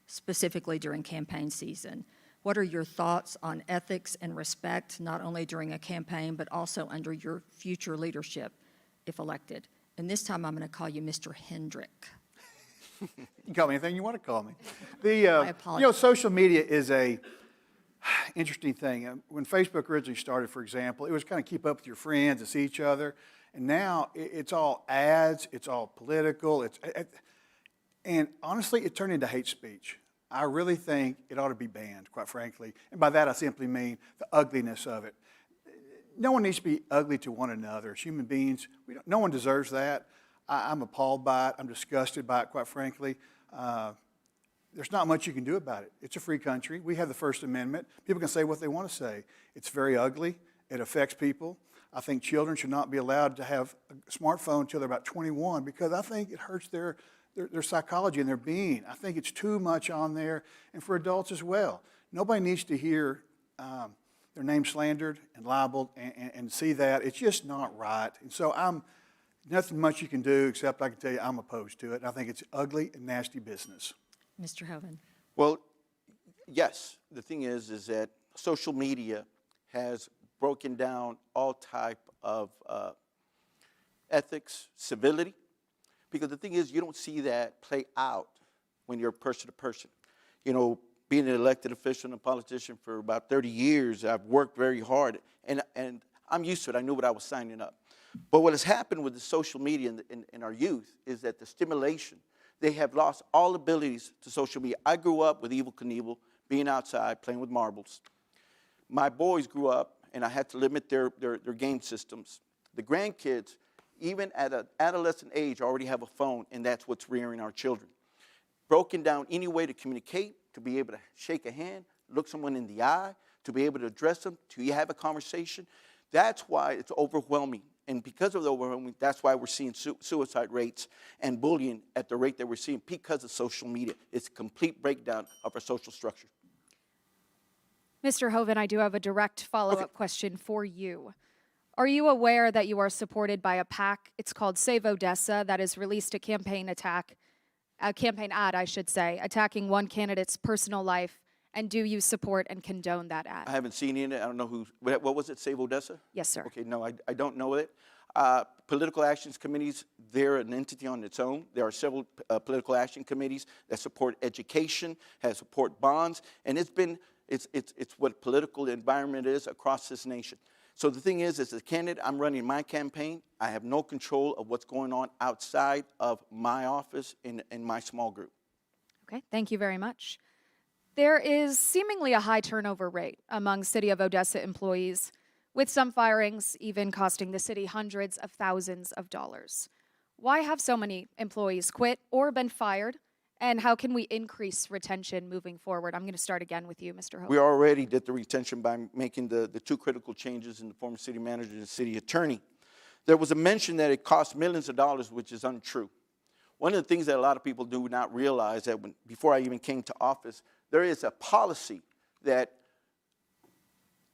specifically during campaign season. What are your thoughts on ethics and respect, not only during a campaign, but also under your future leadership, if elected? And this time I'm going to call you Mr. Hendrick. You can call me anything you want to call me. I apologize. Social media is a interesting thing. When Facebook originally started, for example, it was kind of keep up with your friends and see each other. And now it's all ads, it's all political, and honestly, it turned into hate speech. I really think it ought to be banned, quite frankly. And by that, I simply mean the ugliness of it. No one needs to be ugly to one another. As human beings, no one deserves that. I'm appalled by it. I'm disgusted by it, quite frankly. There's not much you can do about it. It's a free country. We have the First Amendment. People can say what they want to say. It's very ugly. It affects people. I think children should not be allowed to have a smartphone until they're about 21 because I think it hurts their psychology and their being. I think it's too much on there, and for adults as well. Nobody needs to hear their name slandered and libeled and see that. It's just not right. And so nothing much you can do except I can tell you I'm opposed to it. And I think it's ugly and nasty business. Mr. Hoven. Well, yes. The thing is that social media has broken down all type of ethics, civility, because the thing is you don't see that play out when you're person to person. You know, being an elected official and a politician for about 30 years, I've worked very hard, and I'm used to it. I knew what I was signing up. But what has happened with the social media in our youth is that the stimulation, they have lost all abilities to social media. I grew up with Evel Knievel, being outside, playing with marbles. My boys grew up, and I had to limit their game systems. The grandkids, even at an adolescent age, already have a phone, and that's what's rearing our children. Broken down any way to communicate, to be able to shake a hand, look someone in the eye, to be able to address them, to have a conversation. That's why it's overwhelming. And because of the overwhelming, that's why we're seeing suicide rates and bullying at the rate that we're seeing because of social media. It's a complete breakdown of our social structure. Mr. Hoven, I do have a direct follow-up question for you. Are you aware that you are supported by a PAC? It's called Save Odessa, that has released a campaign ad, attacking one candidate's personal life. And do you support and condone that ad? I haven't seen it. I don't know who. What was it? Save Odessa? Yes, sir. Okay, no, I don't know it. Political actions committees, they're an entity on its own. There are several political action committees that support education, that support bonds, and it's what political environment is across this nation. So the thing is, as a candidate, I'm running my campaign. I have no control of what's going on outside of my office in my small group. Okay, thank you very much. There is seemingly a high turnover rate among City of Odessa employees, with some firings even costing the city hundreds of thousands of dollars. Why have so many employees quit or been fired? And how can we increase retention moving forward? I'm going to start again with you, Mr. Hope. We already did the retention by making the two critical changes in the former city manager and the city attorney. There was a mention that it cost millions of dollars, which is untrue. One of the things that a lot of people do not realize that before I even came to office, there is a policy that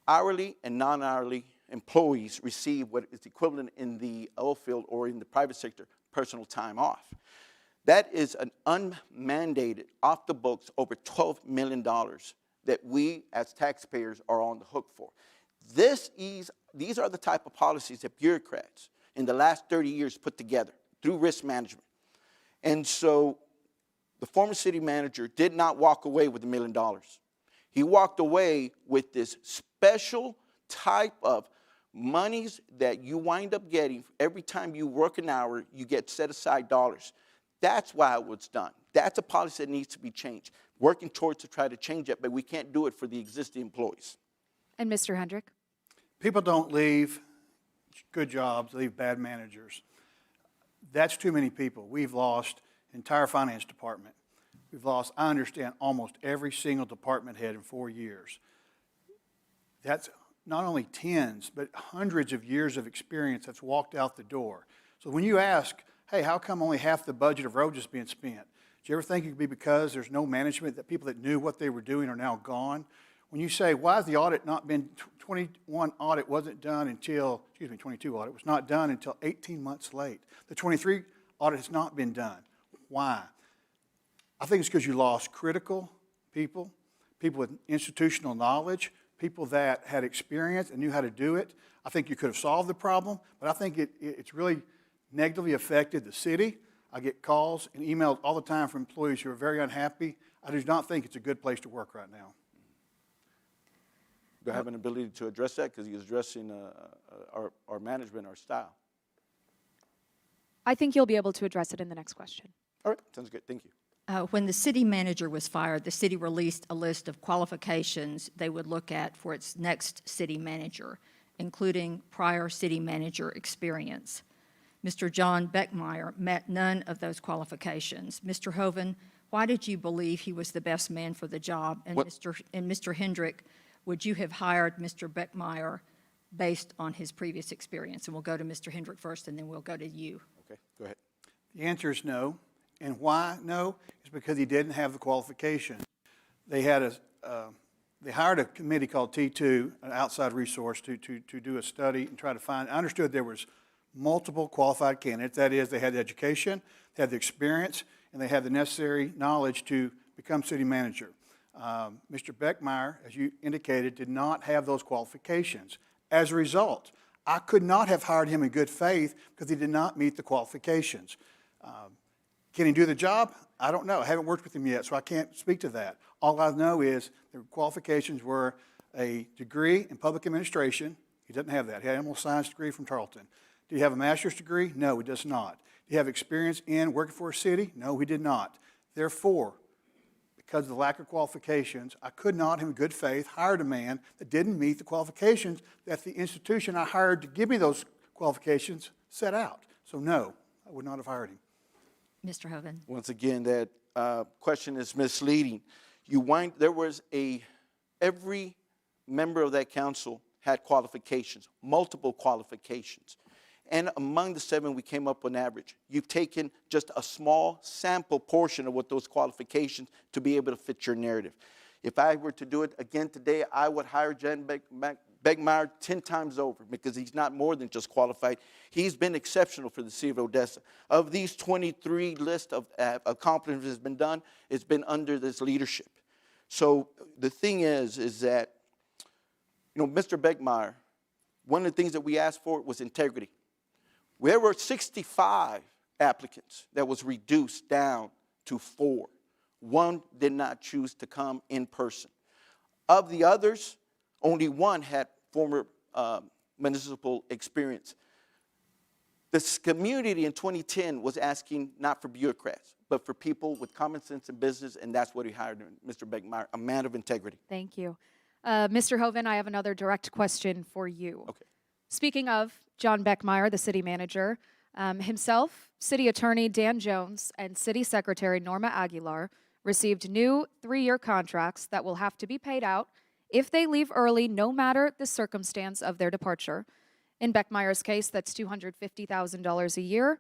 hourly and non-hourly employees receive what is equivalent in the oil field or in the private sector, personal time off. That is an unmandated, off the books, over $12 million that we as taxpayers are on the hook for. These are the type of policies that bureaucrats in the last 30 years put together through risk management. And so the former city manager did not walk away with $1 million. He walked away with this special type of monies that you wind up getting. Every time you work an hour, you get set aside dollars. That's why it was done. That's a policy that needs to be changed. Working towards to try to change it, but we can't do it for the existing employees. And Mr. Hendrick? People don't leave good jobs, leave bad managers. That's too many people. We've lost the entire finance department. We've lost, I understand, almost every single department head in 4 years. That's not only tens, but hundreds of years of experience that's walked out the door. So when you ask, hey, how come only half the budget of roads is being spent? Do you ever think it could be because there's no management, that people that knew what they were doing are now gone? When you say, why has the audit not been, 21 audit wasn't done until, 22 audit was not done until 18 months late. The 23 audit has not been done. Why? I think it's because you lost critical people, people with institutional knowledge, people that had experience and knew how to do it. I think you could have solved the problem, but I think it's really negatively affected the city. I get calls and emails all the time from employees who are very unhappy. I do not think it's a good place to work right now. Do I have an ability to address that? Because he's addressing our management, our style. I think you'll be able to address it in the next question. All right, sounds good. Thank you. When the city manager was fired, the city released a list of qualifications they would look at for its next city manager, including prior city manager experience. Mr. John Beckmeyer met none of those qualifications. Mr. Hoven, why did you believe he was the best man for the job? And Mr. Hendrick, would you have hired Mr. Beckmeyer based on his previous experience? And we'll go to Mr. Hendrick first, and then we'll go to you. Okay, go ahead. The answer is no. And why no? It's because he didn't have the qualifications. They had They hired a committee called T2, an outside resource, to do a study and try to find. I understood there was multiple qualified candidates. That is, they had the education, they had the experience, and they had the necessary knowledge to become city manager. Mr. Beckmeyer, as you indicated, did not have those qualifications. As a result, I could not have hired him in good faith because he did not meet the qualifications. Can he do the job? I don't know. I haven't worked with him yet, so I can't speak to that. All I know is the qualifications were a degree in public administration. He doesn't have that. He had an animal science degree from Tarleton. Did he have a master's degree? No, he does not. Did he have experience in working for a city? No, he did not. Therefore, because of the lack of qualifications, I could not, in good faith, hire a man that didn't meet the qualifications that the institution I hired to give me those qualifications set out. So no, I would not have hired him. Mr. Hoven. Once again, that question is misleading. Every member of that council had qualifications, multiple qualifications. And among the 7, we came up with an average. You've taken just a small sample portion of what those qualifications to be able to fit your narrative. If I were to do it again today, I would hire Jan Beckmeyer 10 times over because he's not more than just qualified. He's been exceptional for the city of Odessa. Of these 23 list of accomplishments that's been done, it's been under this leadership. So the thing is that, Mr. Beckmeyer, one of the things that we asked for was integrity. There were 65 applicants that was reduced down to 4. One did not choose to come in person. Of the others, only one had former municipal experience. This community in 2010 was asking not for bureaucrats, but for people with common sense in business, and that's what he hired Mr. Beckmeyer, a man of integrity. Thank you. Mr. Hoven, I have another direct question for you. Okay. Speaking of John Beckmeyer, the city manager, himself, city attorney Dan Jones, and city secretary Norma Aguilar received new 3-year contracts that will have to be paid out if they leave early, no matter the circumstance of their departure. In Beckmeyer's case, that's $250,000 a year.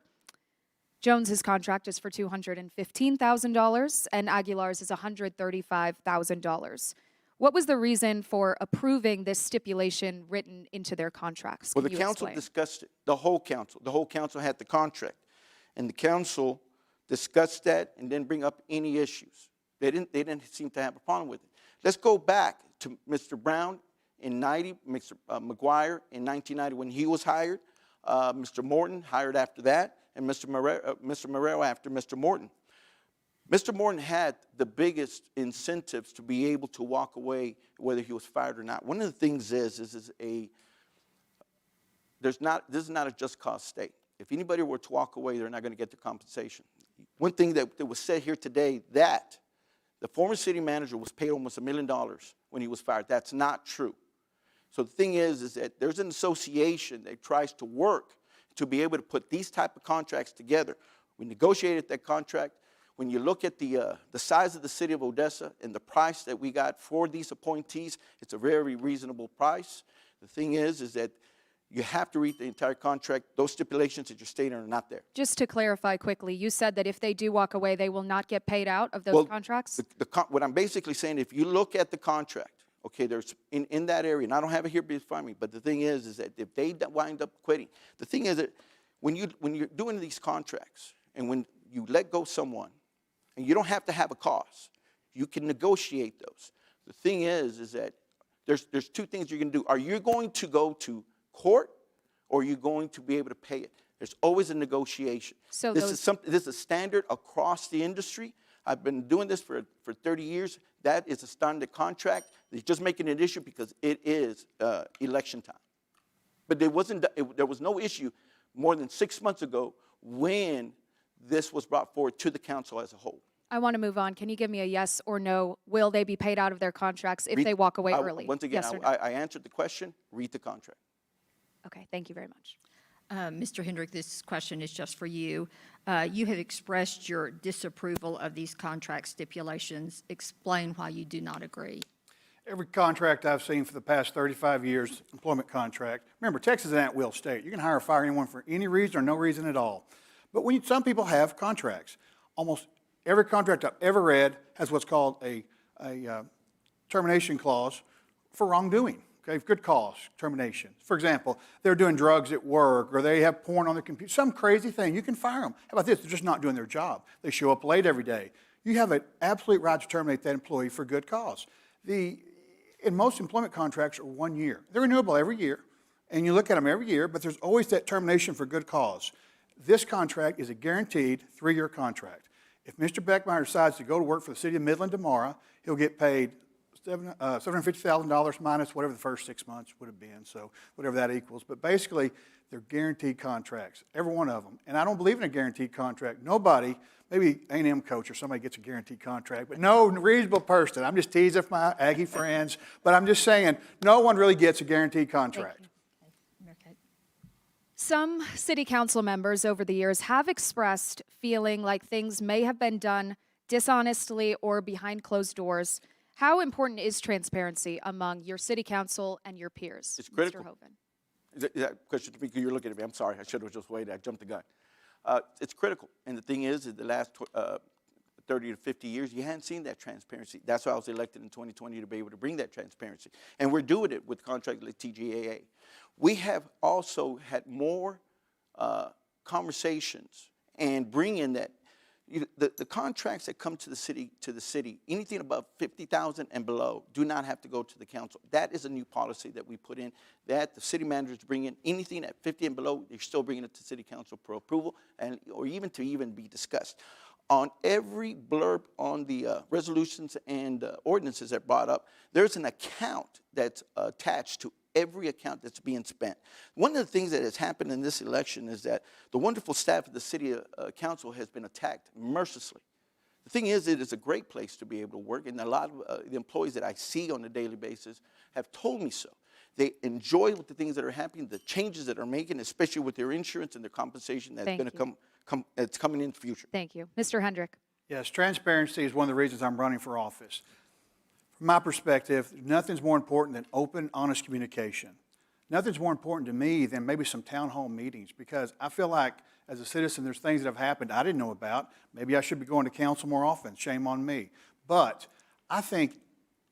Jones's contract is for $215,000, and Aguilar's is $135,000. What was the reason for approving this stipulation written into their contracts? Well, the council discussed it. The whole council had the contract, and the council discussed that and didn't bring up any issues. They didn't seem to have a problem with it. Let's go back to Mr. Brown in 90, Mr. McGuire in 1990 when he was hired, Mr. Morton hired after that, and Mr. Morel after Mr. Morton. Mr. Morton had the biggest incentives to be able to walk away whether he was fired or not. One of the things this is not a just cause state. If anybody were to walk away, they're not going to get the compensation. One thing that was said here today, that the former city manager was paid almost $1 million when he was fired. That's not true. So the thing is that there's an association that tries to work to be able to put these type of contracts together. We negotiated that contract. When you look at the size of the city of Odessa and the price that we got for these appointees, it's a very reasonable price. The thing is that you have to read the entire contract. Those stipulations that you're stating are not there. Just to clarify quickly, you said that if they do walk away, they will not get paid out of those contracts? What I'm basically saying, if you look at the contract, okay, there's in that area, and I don't have it here before me, but the thing is that if they wind up quitting, the thing is that when you're doing these contracts and when you let go someone, and you don't have to have a cause, you can negotiate those. The thing is that there's 2 things you're going to do. Are you going to go to court, or are you going to be able to pay it? There's always a negotiation. So this is a standard across the industry. I've been doing this for 30 years. That is a standard contract. They're just making an issue because it is election time. But there was no issue more than 6 months ago when this was brought forward to the council as a whole. I want to move on. Can you give me a yes or no? Will they be paid out of their contracts if they walk away early? Once again, yes or no? I answered the question. Read the contract. Okay, thank you very much. Mr. Hendrick, this question is just for you. You have expressed your disapproval of these contract stipulations. Explain why you do not agree. Every contract I've seen for the past 35 years, employment contract, remember, Texas is an at-will state. You can hire or fire anyone for any reason or no reason at all. But some people have contracts. Almost every contract I've ever read has what's called a termination clause for wrongdoing. Okay, good cause, termination. For example, they're doing drugs at work or they have porn on their computer, some crazy thing, you can fire them. How about this? They're just not doing their job. They show up late every day. You have an absolute right to terminate that employee for good cause. In most employment contracts are 1 year. They're renewable every year, and you look at them every year, but there's always that termination for good cause. This contract is a guaranteed 3-year contract. If Mr. Beckmeyer decides to go to work for the city of Midland tomorrow, he'll get paid $750,000 minus whatever the first 6 months would have been, so whatever that equals. But basically, they're guaranteed contracts, every one of them. And I don't believe in a guaranteed contract. Nobody, maybe A&M coach or somebody gets a guaranteed contract, but no reasonable person. I'm just teasing my Aggie friends, but I'm just saying no one really gets a guaranteed contract. Okay. Some city council members over the years have expressed feeling like things may have been done dishonestly or behind closed doors. How important is transparency among your city council and your peers? It's critical. Mr. Hoven. Is that question to me? You're looking at me. I'm sorry. I should have just waited. I jumped the gun. It's critical. And the thing is, in the last 30 to 50 years, you hadn't seen that transparency. That's why I was elected in 2020 to be able to bring that transparency. And we're doing it with contracts like TGAA. We have also had more conversations and bring in that. The contracts that come to the city, anything above $50,000 and below, do not have to go to the council. That is a new policy that we put in, that the city managers bring in anything at 50 and below, they're still bringing it to city council for approval, or even to be discussed. On every blurb on the resolutions and ordinances that are brought up, there's an account that's attached to every account that's being spent. One of the things that has happened in this election is that the wonderful staff of the city council has been attacked mercilessly. The thing is, it is a great place to be able to work, and a lot of the employees that I see on a daily basis have told me so. They enjoy the things that are happening, the changes that are making, especially with their insurance and their compensation that's going to it's coming in the future. Thank you. Mr. Hendrick. Yes, transparency is one of the reasons I'm running for office. From my perspective, nothing's more important than open, honest communication. Nothing's more important to me than maybe some town hall meetings, because I feel like as a citizen there's things that have happened I didn't know about. Maybe I should be going to council more often. Shame on me. But I think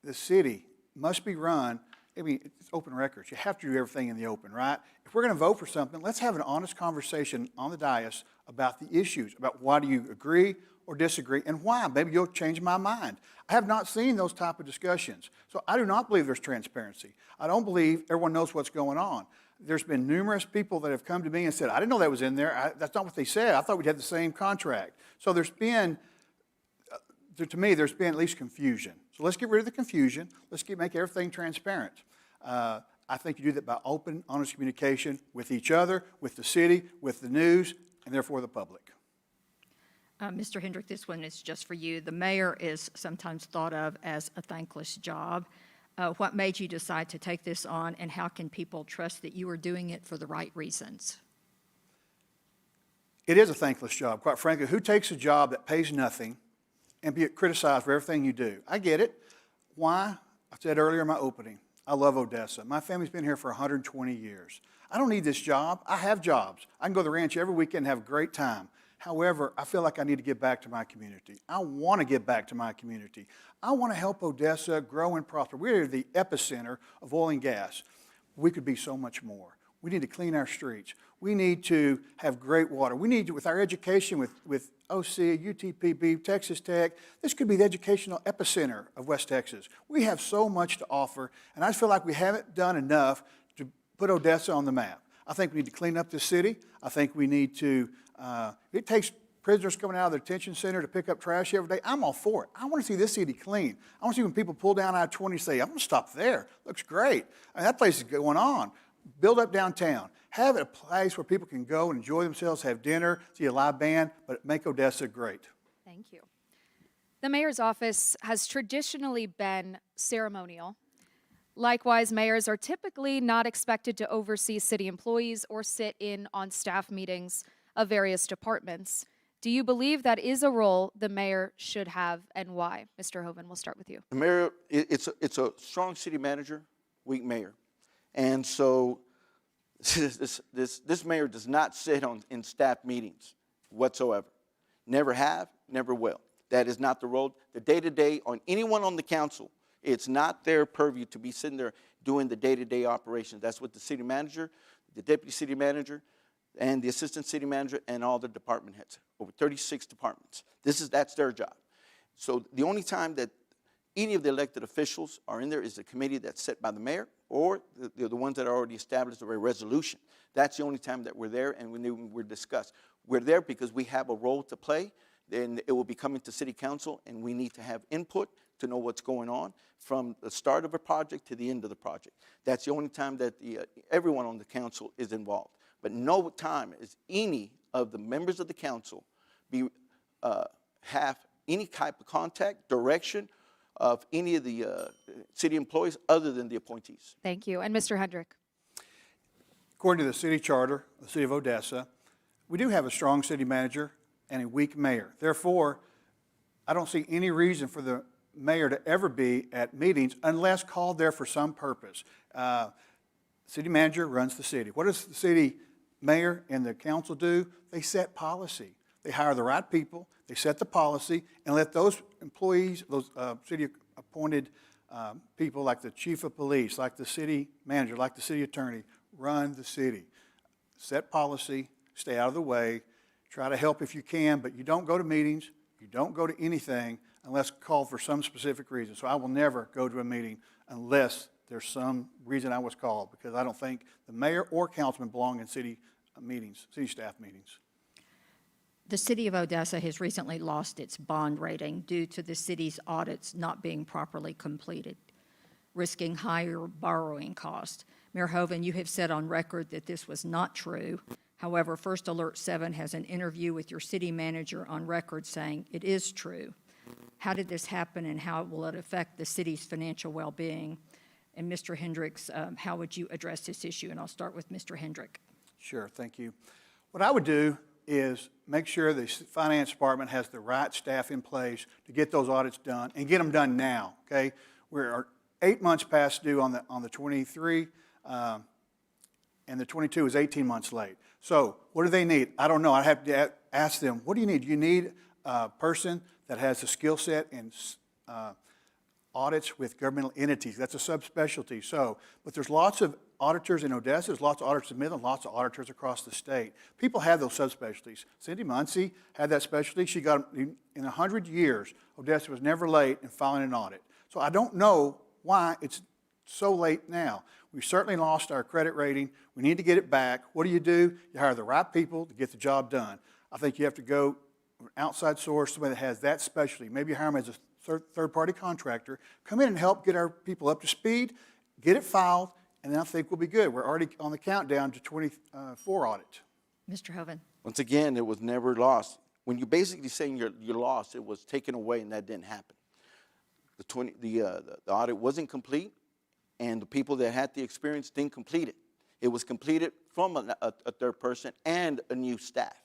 the city must be run, it's open records. You have to do everything in the open, right? If we're going to vote for something, let's have an honest conversation on the dais about the issues, about why do you agree or disagree, and why. Maybe you'll change my mind. I have not seen those type of discussions. So I do not believe there's transparency. I don't believe everyone knows what's going on. There's been numerous people that have come to me and said, I didn't know that was in there. That's not what they said. I thought we'd have the same contract. So there's been, to me, there's been at least confusion. So let's get rid of the confusion. Let's make everything transparent. I think you do that by open, honest communication with each other, with the city, with the news, and therefore the public. Mr. Hendrick, this one is just for you. The mayor is sometimes thought of as a thankless job. What made you decide to take this on, and how can people trust that you are doing it for the right reasons? It is a thankless job, quite frankly. Who takes a job that pays nothing and be criticized for everything you do? I get it. Why? I said earlier in my opening, I love Odessa. My family's been here for 120 years. I don't need this job. I have jobs. I can go to the ranch every weekend and have a great time. However, I feel like I need to give back to my community. I want to give back to my community. I want to help Odessa grow and prosper. We're the epicenter of oil and gas. We could be so much more. We need to clean our streets. We need to have great water. We need to, with our education, with OC, UTPB, Texas Tech, this could be the educational epicenter of West Texas. We have so much to offer, and I just feel like we haven't done enough to put Odessa on the map. I think we need to clean up the city. I think we need to, it takes prisoners coming out of the detention center to pick up trash every day. I'm all for it. I want to see this city clean. I want to see when people pull down I-20 say, I'm going to stop there. Looks great. I mean, that place is going on. Build up downtown. Have a place where people can go and enjoy themselves, have dinner, see a live band, but make Odessa great. Thank you. The mayor's office has traditionally been ceremonial. Likewise, mayors are typically not expected to oversee city employees or sit in on staff meetings of various departments. Do you believe that is a role the mayor should have, and why? Mr. Hoven, we'll start with you. The mayor, it's a strong city manager, weak mayor. And so this mayor does not sit in staff meetings whatsoever. Never have, never will. That is not the role. The day-to-day on anyone on the council It's not their purview to be sitting there doing the day-to-day operations. That's what the city manager, the deputy city manager, and the assistant city manager, and all the department heads, over 36 departments. That's their job. So the only time that any of the elected officials are in there is a committee that's set by the mayor, or the ones that are already established or a resolution. That's the only time that we're there, and when we're discussed. We're there because we have a role to play. Then it will be coming to city council, and we need to have input to know what's going on from the start of a project to the end of the project. That's the only time that everyone on the council is involved. But no time is any of the members of the council have any type of contact, direction of any of the city employees other than the appointees. Thank you. And Mr. Hendrick. According to the city charter of the city of Odessa, we do have a strong city manager and a weak mayor. Therefore, I don't see any reason for the mayor to ever be at meetings unless called there for some purpose. City manager runs the city. What does the city mayor and the council do? They set policy. They hire the right people, they set the policy, and let those employees, those city-appointed people like the chief of police, like the city manager, like the city attorney, run the city. Set policy, stay out of the way, try to help if you can, but you don't go to meetings, you don't go to anything unless called for some specific reason. So I will never go to a meeting unless there's some reason I was called, because I don't think the mayor or councilman belong in city meetings, city staff meetings. The city of Odessa has recently lost its bond rating due to the city's audits not being properly completed, risking higher borrowing costs. Mayor Hoven, you have said on record that this was not true. However, First Alert 7 has an interview with your city manager on record saying it is true. How did this happen, and how will it affect the city's financial well-being? And Mr. Hendricks, how would you address this issue? And I'll start with Mr. Hendrick. Sure, thank you. What I would do is make sure the finance department has the right staff in place to get those audits done and get them done now, okay? We're 8 months past due on the 23, and the 22 is 18 months late. So what do they need? I don't know. I have to ask them, what do you need? Do you need a person that has a skill set in audits with governmental entities? That's a subspecialty. So, but there's lots of auditors in Odessa, there's lots of auditors in Midland, lots of auditors across the state. People have those subspecialties. Cindy Muncie had that specialty. She got, in 100 years, Odessa was never late in filing an audit. So I don't know why it's so late now. We certainly lost our credit rating. We need to get it back. What do? You hire the right people to get the job done. I think you have to go an outside source, somebody that has that specialty. Maybe hire them as a third-party contractor. Come in and help get our people up to speed, get it filed, and then I think we'll be good. We're already on the countdown to 24 audit. Mr. Hoven. Once again, it was never lost. When you're basically saying you're lost, it was taken away, and that didn't happen. The audit wasn't complete, and the people that had the experience didn't complete it. It was completed from a third person and a new staff.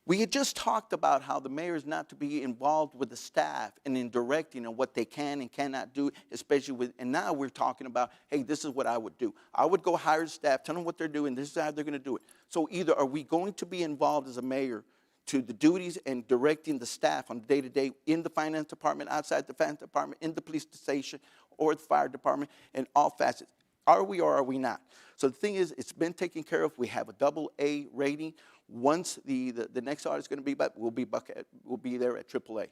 We had just talked about how the mayor is not to be involved with the staff and in directing on what they can and cannot do, especially with, and now we're talking about, hey, this is what I would do. I would go hire the staff, tell them what they're doing, this is how they're going to do it. So either are we going to be involved as a mayor to the duties and directing the staff on day-to-day in the finance department, outside the finance department, in the police station, or the fire department, and all facets. Are we or are we not? So the thing is, it's been taken care of. We have a AA rating. Once the next audit is going to be back, we'll be there at AAA.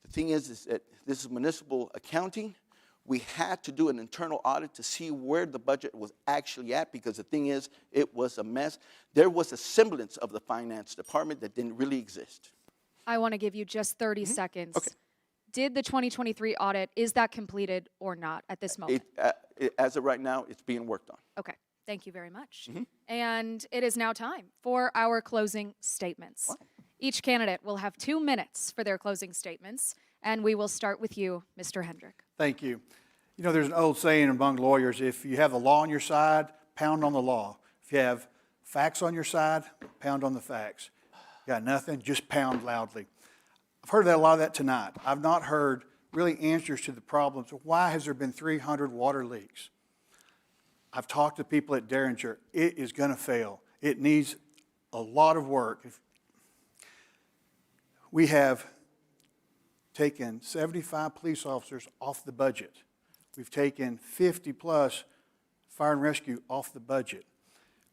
The thing is that this is municipal accounting. We had to do an internal audit to see where the budget was actually at, because the thing is, it was a mess. There was a semblance of the finance department that didn't really exist. I want to give you just 30 seconds. Okay. Did the 2023 audit, is that completed or not at this moment? As of right now, it's being worked on. Okay. Thank you very much. And it is now time for our closing statements. Wow. Each candidate will have 2 minutes for their closing statements, and we will start with you, Mr. Hendrick. Thank you. You know, there's an old saying among lawyers, if you have the law on your side, pound on the law. If you have facts on your side, pound on the facts. Got nothing, just pound loudly. I've heard a lot of that tonight. I've not heard really answers to the problems. Why has there been 300 water leaks? I've talked to people at Derringer. It is going to fail. It needs a lot of work. We have taken 75 police officers off the budget. We've taken 50+ fire and rescue off the budget.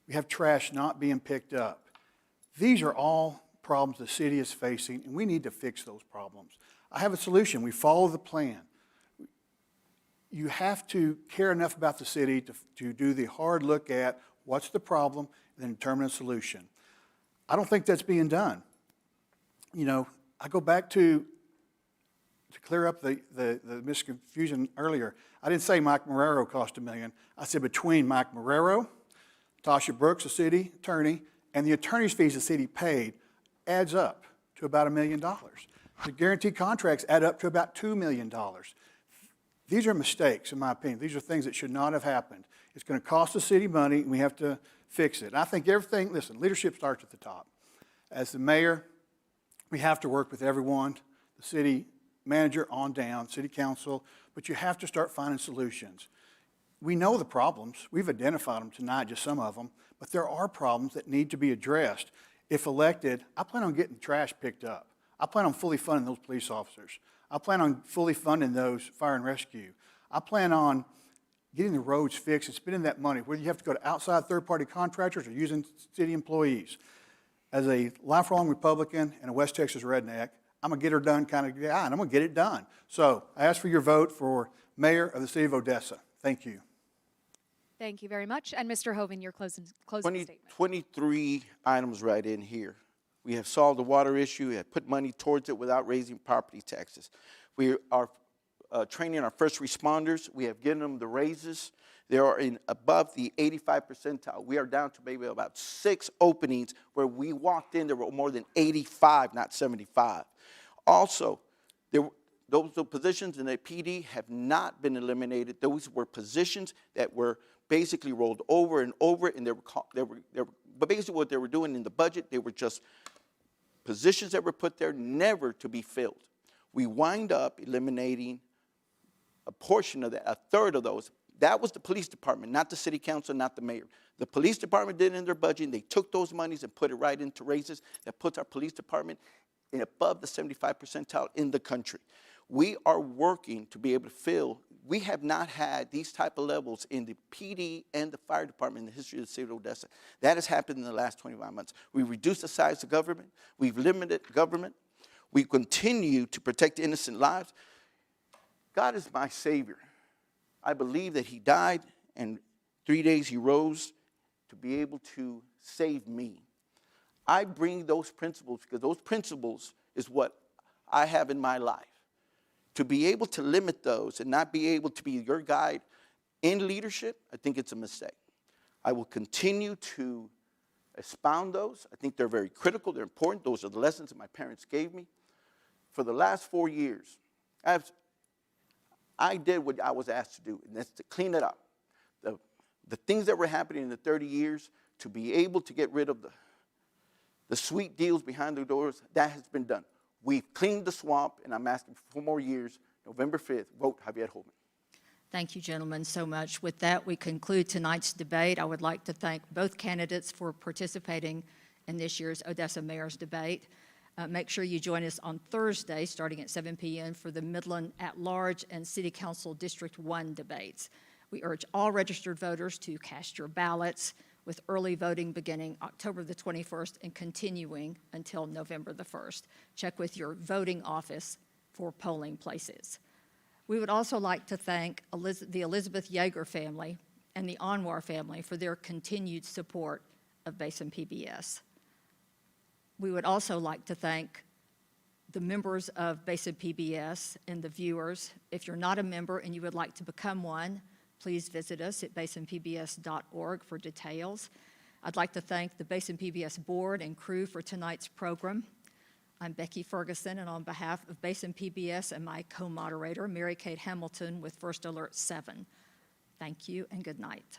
We have trash not being picked up. These are all problems the city is facing, and we need to fix those problems. I have a solution. We follow the plan. You have to care enough about the city to do the hard look at what's the problem and then determine a solution. I don't think that's being done. You know, I go back to clear up the misconfusion earlier. I didn't say Mike Marrero cost $1 million. I said between Mike Marrero, Tasha Brooks, the city attorney, and the attorney's fees the city paid adds up to about $1 million. The guaranteed contracts add up to about $2 million. These are mistakes, in my opinion. These are things that should not have happened. It's going to cost the city money, and we have to fix it. And I think everything, listen, leadership starts at the top. As the mayor, we have to work with everyone, the city manager on down, city council, but you have to start finding solutions. We know the problems. We've identified them tonight, just some of them, but there are problems that need to be addressed. If elected, I plan on getting trash picked up. I plan on fully funding those police officers. I plan on fully funding those fire and rescue. I plan on getting the roads fixed and spending that money, whether you have to go to outside third-party contractors or using city employees. As a lifelong Republican and a West Texas redneck, I'm a get-her-done kind of guy, and I'm going to get it done. So I ask for your vote for mayor of the city of Odessa. Thank you. Thank you very much. And Mr. Hoven, your closing statement. 23 items right in here. We have solved the water issue. We have put money towards it without raising property taxes. We are training our first responders. We have given them the raises. They are in above the 85 percentile. We are down to maybe about 6 openings where we walked in, there were more than 85, not 75. Also, those positions in the PD have not been eliminated. Those were positions that were basically rolled over and over, and but basically what they were doing in the budget, they were just positions that were put there never to be filled. We wind up eliminating a portion of that, a third of those. That was the police department, not the city council, not the mayor. The police department did it in their budget, and they took those monies and put it right into raises. That puts our police department in above the 75 percentile in the country. We are working to be able to fill. We have not had these type of levels in the PD and the fire department in the history of the city of Odessa. That has happened in the last 25 months. We've reduced the size of government. We've limited government. We continue to protect innocent lives. God is my Savior. I believe that He died, and 3 days He rose to be able to save me. I bring those principles because those principles is what I have in my life. To be able to limit those and not be able to be your guide in leadership, I think it's a mistake. I will continue to expound those. I think they're very critical. They're important. Those are the lessons that my parents gave me. For the last 4 years, I did what I was asked to do, and that's to clean it up. The things that were happening in the 30 years, to be able to get rid of the sweet deals behind the doors, that has been done. We've cleaned the swamp, and I'm asking for 4 more years. November 5th, vote Javier Hoven. Thank you, gentlemen, so much. With that, we conclude tonight's debate. I would like to thank both candidates for participating in this year's Odessa Mayor's Debate. Make sure you join us on Thursday, starting at 7 p.m. for the Midland at-large and City Council District 1 debates. We urge all registered voters to cast your ballots, with early voting beginning October the 21st and continuing until November the 1st. Check with your voting office for polling places. We would also like to thank the Elizabeth Yeager family and the Anwar family for their continued support of Basin PBS. We would also like to thank the members of Basin PBS and the viewers. If you're not a member and you would like to become one, please visit us at basinpbs.org for details. I'd like to thank the Basin PBS board and crew for tonight's program. I'm Becky Ferguson, and on behalf of Basin PBS and my co-moderator, Mary Kate Hamilton with First Alert 7, thank you and good night.